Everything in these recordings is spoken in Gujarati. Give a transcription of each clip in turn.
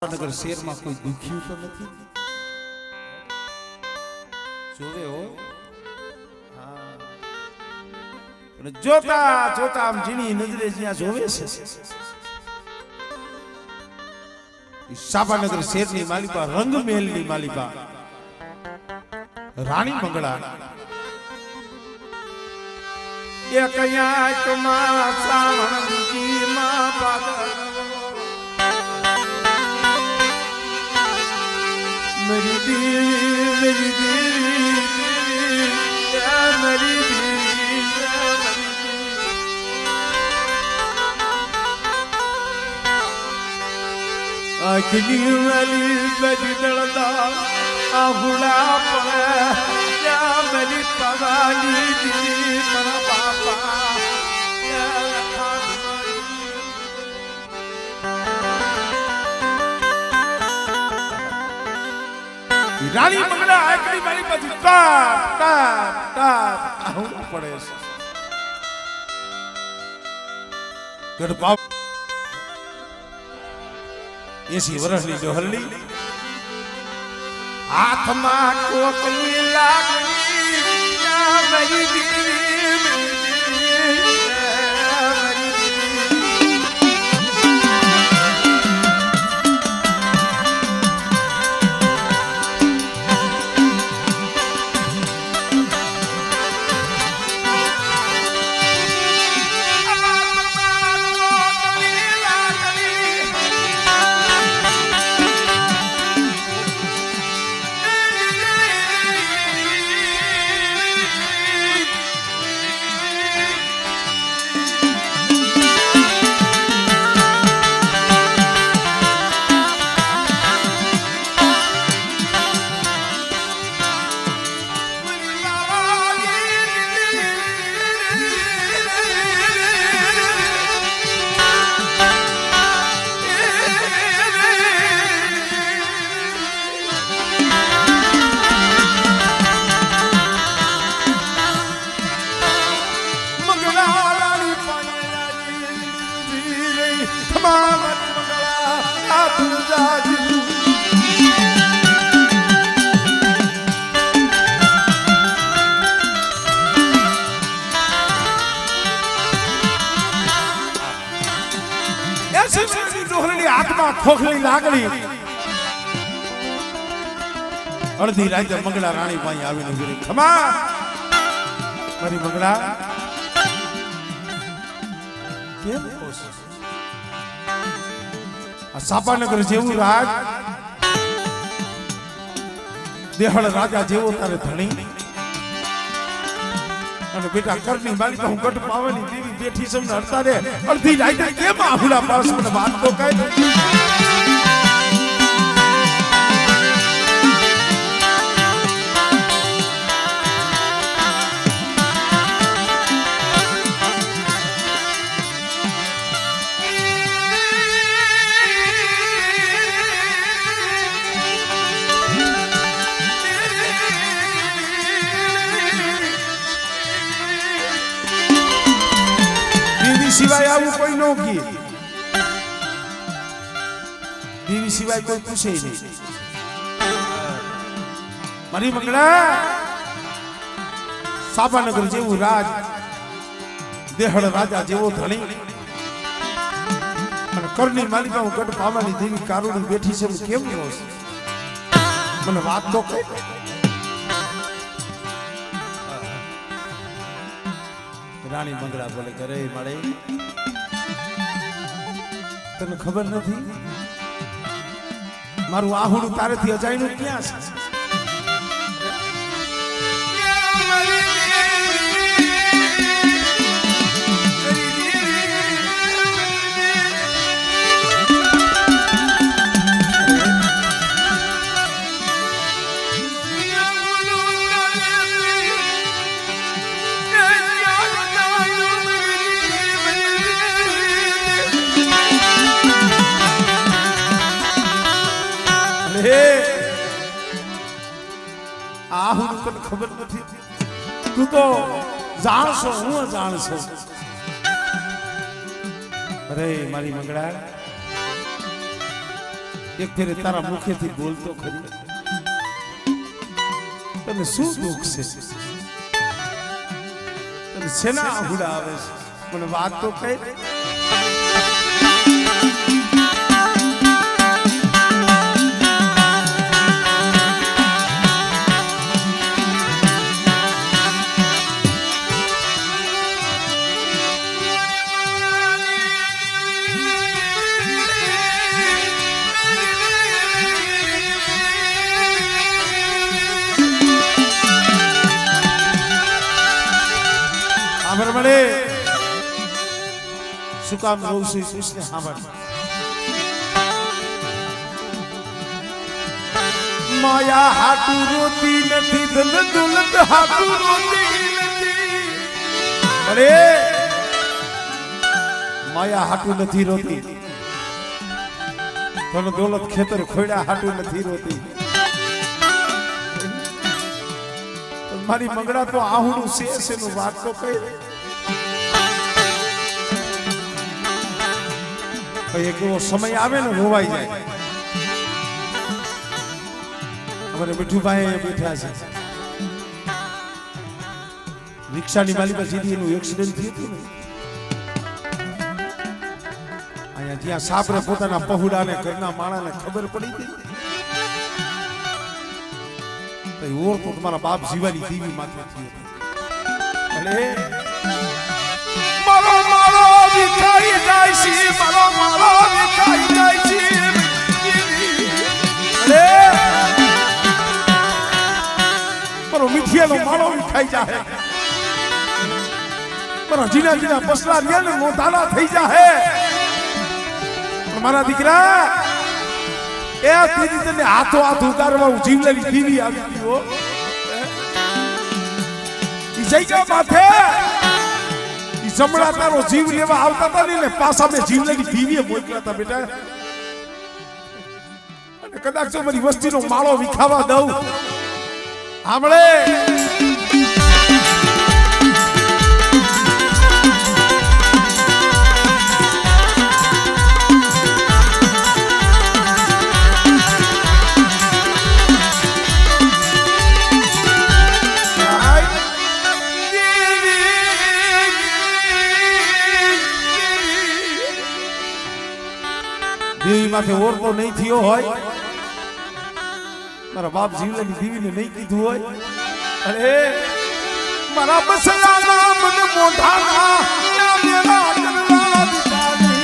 નગર શહેરમાં કોઈ દુખ્યું તો નથી જોવે હો હા જોતા જોતા આમ જીણી નજરે જ્યાં જોવે છે સાબાનગર શહેરની માલિકા રંગમહેલની માલિકા રાણી મંગળા એ કયા તમા સાવણજી માં પાગલ मेरी देवी या मेरी देवी आखिरी वाली बजदड़ा आहुला पर या मेरी पवाली दी पर पापा રાણી મંગળા આકડી મારી પછી ટાપ ટાપ ટાપ આવું પડે છે ગઢપા 80 વર્ષની ડોહલી હાથમાં કોકની લાગણી ના મારી દીકરી હાથમાં ખોખલી લાગણી અડધી રાતે મંગળા રાણી પાસે આવીને ગીરી ખમા મારી મંગળા કેમ કોશિશ આ સાપાનગર જેવું રાજ દેહળ રાજા જેવો તારે ધણી અને બેટા કરની માલિકા હું ગઢ પાવાની દેવી બેઠી સમને હડતા રે અડધી રાતે કેમ આહુડા પાસ મને વાત તો કાય સિવાય આવું કોઈ નો કી દેવી સિવાય કોઈ પૂછે નહીં મારી મંગળા સાબાનગર જેવું રાજ દેહળ રાજા જેવો ધણી અને કરની માલિકા હું ગઢ પાવાની દેવી કારુણી બેઠી છે હું કેમ નો મને વાત તો કહે રાણી મંગળા બોલે કરે મળે તને ખબર નથી મારું આહુડું તારેથી અજાયનું ક્યાં છે આહું તને ખબર નથી તું તો જાણશો હું જાણશો અરે મારી મંગળા એક ફેરે તારા મુખેથી બોલતો ખરી તને શું દુઃખ છે તને શેના આહુડા આવે છે મને વાત તો કહે શું કામ રહું છું કૃષ્ણ સાંભળ માયા હાટુ રોતી નથી ધન દોલત હાટુ રોતી નથી અરે માયા હાટુ નથી રોતી ધન દોલત ખેતર ખોડ્યા હાટુ નથી રોતી મારી મંગળા તો આહુડું છે નું વાત તો કહી એક એવો સમય આવે ને રોવાઈ જાય અમારે મીઠુભાઈ બેઠા છે રિક્ષાની માલિકા સીધી એનું એક્સિડન્ટ થયું હતું ને અહીંયા જ્યાં સાપરે પોતાના પહુડાને ઘરના માણાને ખબર પડી હતી ઓર તો તમારા બાપ જીવાની દીવી માથે થયું એટલે મારો મારો વિખાઈ જાય છે મારો મારો વિખાઈ જાય છે અરે મારો મીઠિયાનો માળો વિખાઈ જાય મારા જીના જીના પસલા રહ્યા ને મોઢાલા થઈ જાય મારા દીકરા એ દીદી તને હાથો હાથ ઉતારવા જીવલેલી દીવી આવી હતી હો ઈ જઈ જા માથે જમણા તારો જીવ લેવા આવતા હતા ને પાછા મેં જીવલેની દીવીએ મોકલ્યા હતા બેટા અને કદાચ મારી વસ્તીનો માળો વિખાવા દઉં સાંભળે દેવી માથે ઓરતો નહીં થયો હોય મારા બાપ જીવલેની દીવીને નહીં કીધું હોય અરે મારા બસલાના મને મોઢાના મેરા કરવા વિચારી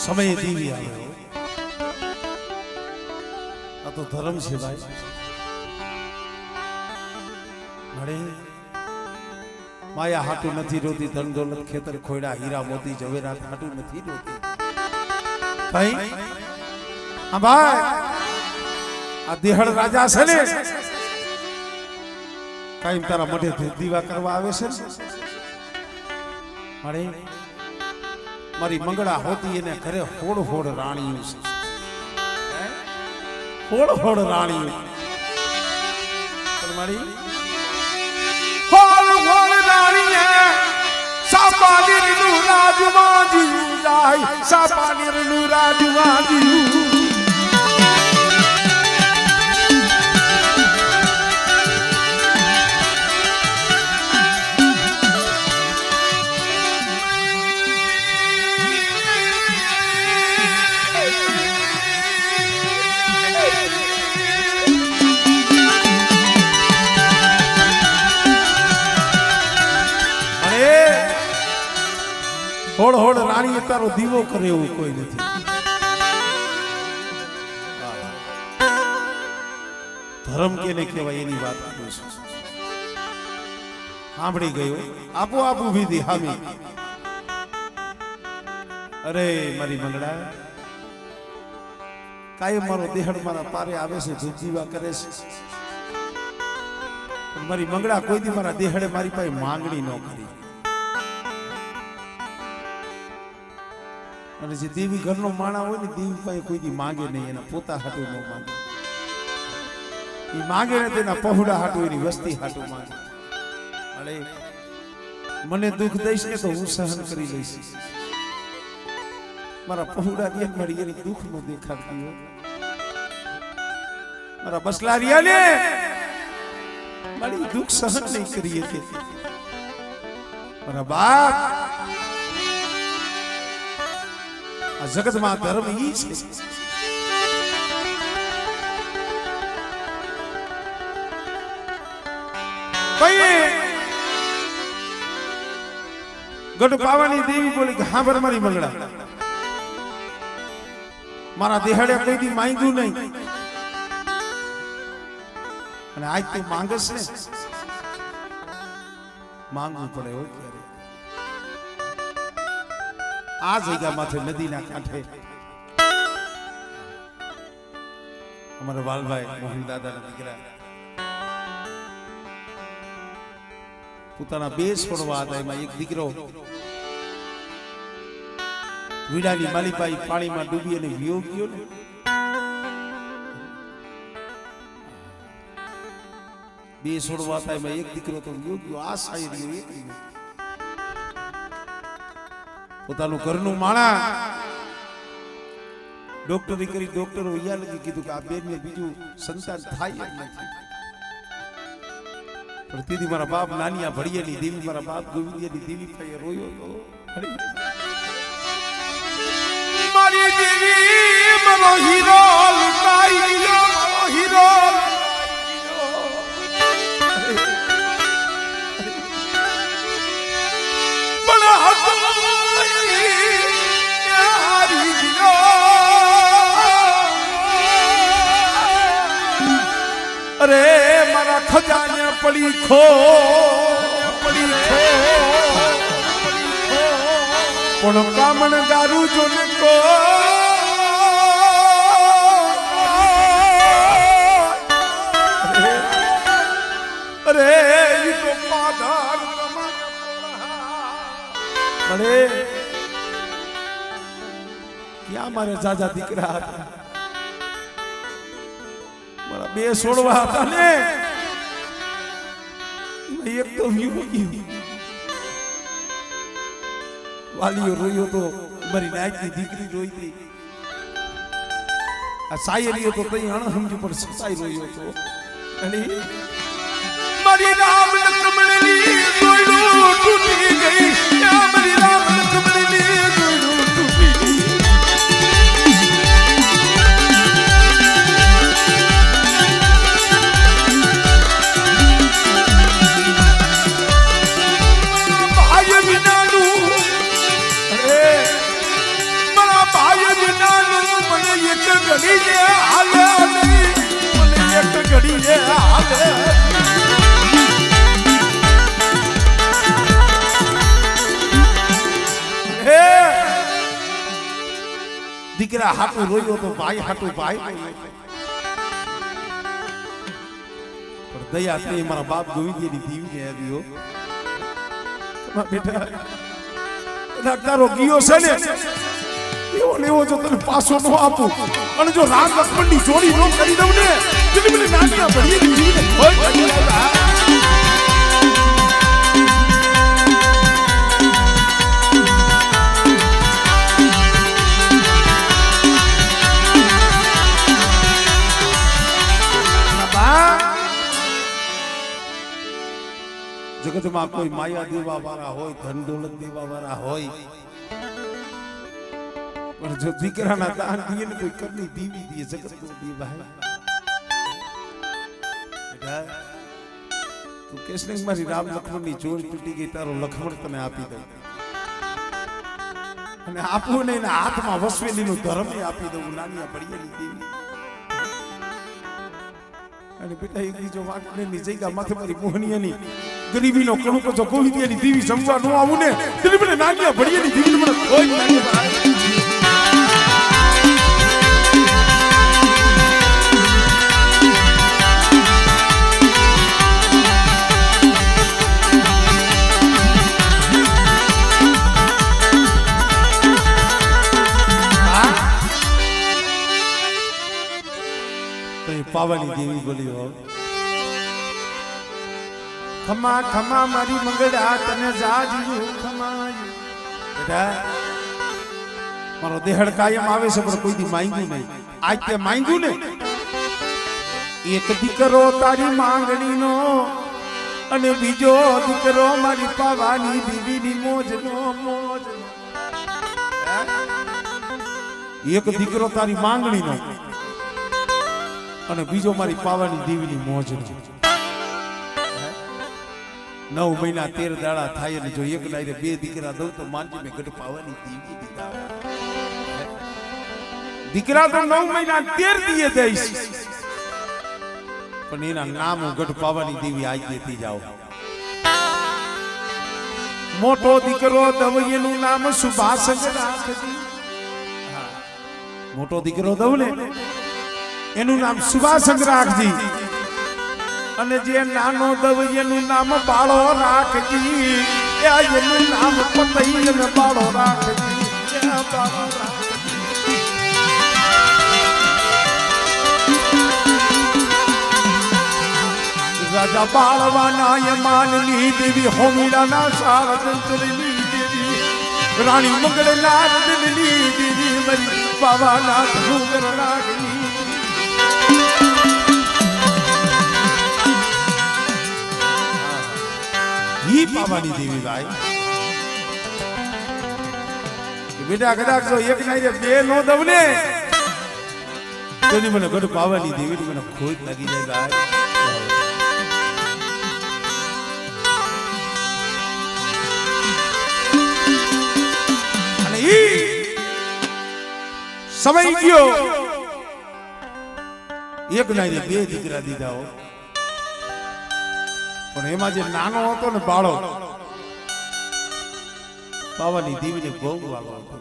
સમય દીવી આવ્યો આ તો ધર્મ છે ભાઈ મળે માયા હાટુ નથી રોતી ધન દોલત ખેતર ખોયડા હીરા મોતી જવેરાત હાટુ નથી રોતી ભાઈ હા ભાઈ આ દેહળ રાજા છે ને કાયમ તારા મોઢે દીવા કરવા આવે છે મળે મારી મંગળા હોતી એને ઘરે હોડ હોડ રાણીયું છે હોડ હોડ રાણીયું મારી હોડ હોડ રાણીએ સાપાલીનું રાજમાં જીવું જાય સાપાલીનું રાજમાં જીવું હોડ હોડ રાણી તારો દીવો કરે એવું કોઈ નથી ધર્મ કેને કહેવાય એની વાત કરું છું સાંભળી ગયો આપો આપ ઊભી હતી હામી અરે મારી મંગળા કાયમ મારો દેહડ મારા પારે આવે છે ધૂપ દીવા કરે છે મારી મંગળા કોઈ દી મારા દેહડે મારી પાસે માંગણી ન કરી. અને જે દેવી ઘરનો માણા હોય ને દેવી પાસે કોઈ દી માંગે નહીં, એના પોતા હાટું ન માંગે. એ માંગે ને તેના પહોળા હાટું, એની વસ્તી હાટું માંગે. અરે મને દુઃખ દઈશ ને તો હું સહન કરી લઈશ. મારા પહોળા રિયા મારી એની દુઃખ નો દેખાડતી હોય. મારા બસલા રિયા ને મારી દુઃખ સહન નહીં કરી શકે. મારા બાપ આ જગતમાં ધર્મ ઈ છે. ગઢ પાવાની દેવી બોલી કે હા બર મારી મંગળા, મારા દેહડે કોઈ દી માંગ્યું નહીં, અને આજ તું માંગસ ને, માંગવું પડે હોય ક્યારે. આ જગ્યા માથે નદીના કાંઠે અમારા વાલભાઈ મોહન દાદાના દીકરા પોતાના બે છોડવા હતા. એમાં એક દીકરો વીડાની માલીપાઈ પાણીમાં ડૂબી અને વિયો ગયો ને. બે છોડવા હતા, એમાં એક દીકરો તો વિયો ગયો. આ શાયરીઓ એક પોતાનું ઘરનું માણા ડોક્ટરી કરી, ડોક્ટરો અહીંયા લગી કીધું કે આ બેન ને બીજું સંતાન થાય જ નથી. પણ તેથી મારા બાપ નાનિયા ભડિયાની દેવી, મારા બાપ ગોવિંદિયાની દેવી પાસે રોયો તો. મારી દેવી મારો હીરો લૂંટાઈ ગયો, મારો હીરો અરે મારા ખજાને પડી ખો, પડી ખો, પણ કામણ ગારું જોને કો. અરે ઈ તો પાધાર અરે ક્યાં મારે જાજા દીકરા હતા, મારા બે છોડવા હતા ને, એક તો વાલીઓ રોયો તો, મારી નાયકની દીકરી રોઈ હતી. આ સાયરીઓ તો કઈ અણસમજુ પણ સતાઈ રોયો હતો. અને મારી રામ લક્ષ્મણની દોયડું તૂટી ગઈ, મારી રામ લક્ષ્મણની દોયડું તૂટી ગઈ. ઘડી જે હાલે નહીં, મને એક ઘડી જે હાલે. દીકરા હાટું રોયો તો ભાઈ હાટું ભાઈ રોયો. પણ દયા થઈ મારા બાપ ગોવિંદની દીવીને આવ્યો. બેટા તારો ગયો છે ને એવો લેવો જો તને પાછો ન આપું, અને જો રામ લક્ષ્મણની જોડી ન કરી દઉં ને એટલે મને નાનીના ભડીએની જીવને કોઈ કરી લાવ્યા. જગતમાં કોઈ માયા દેવા વાળા હોય, ધન દોલત દેવા વાળા હોય, પણ જો દીકરાના દાન દીએ ને કોઈ કરની દીવી દીએ, જગત નો દી ભાઈ. બેટા તું કેસ ને મારી રામ લક્ષ્મણની જોડી તૂટી ગઈ, તારો લક્ષ્મણ તને આપી દઉં, અને આપું ને એના હાથમાં વસવેલીનું ધર્મ આપી દઉં, નાની ભડિયાની દેવી. અને બેટા એક બીજો વાંકની જગ્યા માથે મારી મોહનીયાની ગરીબીનો કણુકો જો ગોવિંદિયાની દેવી જમવા ન આવું ને એટલે મને નાની ભડિયાની દેવી મને કોઈ નાની. પાવાની દેવી બોલી હો ખમા ખમા મારી મંગળા તને જાજ્યું ખમાયું બેટા મારો દેહડ કાયમ આવે છે પણ કોઈ દી માંગ્યું નહીં આજ તે માંગ્યું ને એક દીકરો તારી માંગણીનો અને બીજો દીકરો મારી પાવાની દેવીની મોજનો એક દીકરો તારી માંગણીનો અને બીજો મારી પાવાની દેવીની મોજનો 9 મહિના 13 દાડા થાય અને જો એક ડાયરે 2 દીકરા દઉં તો માનજી મેં ગઢ પાવાની દેવી દીધા દીકરા તો 9 મહિના 13 દીએ દઈશ પણ એના નામ ગઢ પાવાની દેવી આજ દેતી જાઓ મોટો દીકરો દવૈયાનું નામ સુભાષંગ રાખજી મોટો દીકરો દવ ને એનું નામ સુભાષંગ રાખજી અને જે નાનો દવૈયાનું નામ બાળો રાખજી એનું નામ પતઈ અને બાળો રાખજી રાજા બાળવાના માનની દેવી હોમીડાના સારદંતની દેવી રાણી મંગળના રદની દેવી મરી પાવાના ધનુગર રાગની ઈ પાવાની દેવી ભાઈ બેટા કદાચ જો એક નાઈ બે નો દવ ને તો મને ગઢ પાવાની દેવી મને ખોટ લાગી જાય ભાઈ અને ઈ સમય ગયો એક નાઈ બે દીકરા દીધા હો પણ એમાં જે નાનો હતો ને બાળો પાવાની દેવીને બહુ વાલો હતો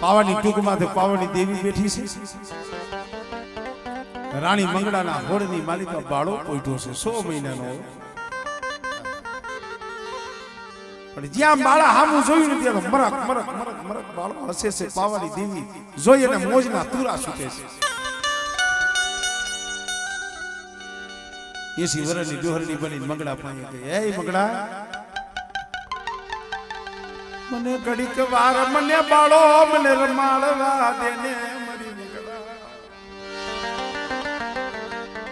પાવાની ટૂંકમાં પાવાની દેવી બેઠી છે રાણી મંગળાના હોળની માલિકા બાળો પોઈઠો છે 100 મહિનાનો પણ જ્યાં બાળા હામું જોયું ને ત્યાં મરક મરક મરક મરક બાળો હસે છે પાવાની દેવી જોઈ અને મોજના તુરા છૂટે છે 80 વર્ષની ડોહરની બની મંગળા પાણી ગઈ એ મંગળા મને ઘડીક વાર મને બાળો મને રમાડવા દેને મારી મંગળા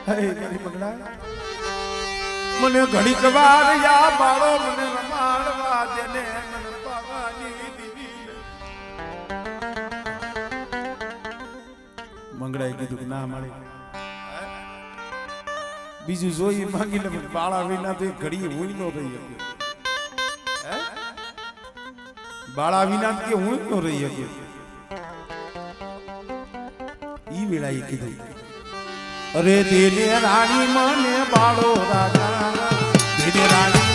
હે મારી મંગળા મને ઘડીક વાર યા બાળો મને રમાડવા દેને મને પાવાની દેવી મંગળાએ કીધું ના મળે બીજું જોઈ માંગી લે બાળા વિના તો ઘડી હું નો રહી શકે બાળા વિના કે હું નો રહી શકે ઈ વેળાએ કીધું અરે દેને રાણી મને બાળો રાજા દેને રાણી